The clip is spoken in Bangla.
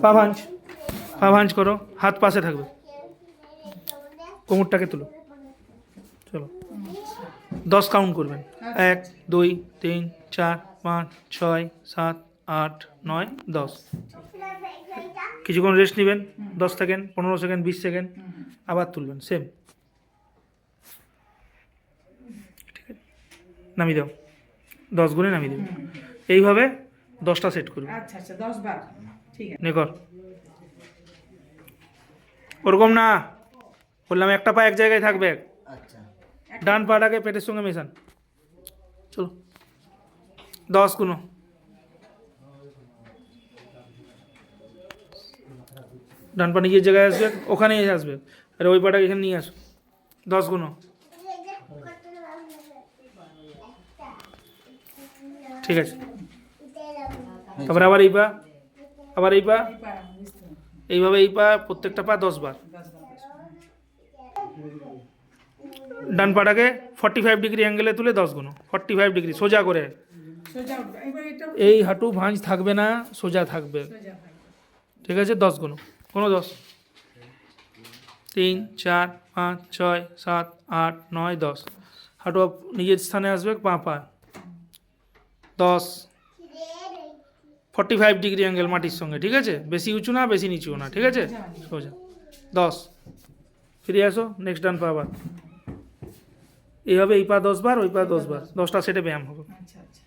পা ভাঁজ, পা ভাঁজ করো, হাত পাশে থাকবে, কোমরটাকে তুলো, চলো 10 কাউন্ট করবেন, 1 2 3 4 5 6 7 8 9 10। কিছুক্ষণ রেস্ট নেবেন, 10 সেকেন্ড, 15 সেকেন্ড, 20 সেকেন্ড, আবার তুলবেন সেম। ঠিক আছে, নামিয়ে দাও, 10 গুণে নামিয়ে দেবেন। এইভাবে 10টা সেট করবেন। আচ্ছা আচ্ছা 10 বার, ঠিক আছে। নে কর, ওরকম না, বললাম একটা পা এক জায়গায় থাকবে, আচ্ছা ডান পাটাকে পেটের সঙ্গে মেশান, চলো 10 গুণ, ডান পা নিজের জায়গায় আসবে, ওখানেই আসবে, আর ওই পাটাকে এখানে নিয়ে আসো, 10 গুণ। ঠিক আছে, তারপরে আবার এই পা, আবার এই পা, এই পার বুঝতে হবে। এইভাবে এই পা, প্রত্যেকটা পা 10 বার। 10 বার। ডান পাটাকে 45 ডিগ্রি অ্যাঙ্গেলে তুলে 10 গুণ, 45 ডিগ্রি সোজা করে। সোজা উঠবে, এবার এটা এই হাঁটু ভাঁজ থাকবে না, সোজা থাকবে। সোজা থাকবে। ঠিক আছে, 10 গুণ, কোনো 10, 3 4 5 6 7 8 9 10, হাঁটু নিজের স্থানে আসবে, পা পা 10, 45 ডিগ্রি অ্যাঙ্গেল মাটির সঙ্গে। ঠিক আছে, বেশি উঁচু না, বেশি নিচুও না, ঠিক আছে, সোজা 10। ফিরে আসো, নেক্সট ডান পা আবার এইভাবে, এই পা 10 বার, ওই পা 10 বার, 10টা সেটে ব্যায়াম হবে। আচ্ছা আচ্ছা।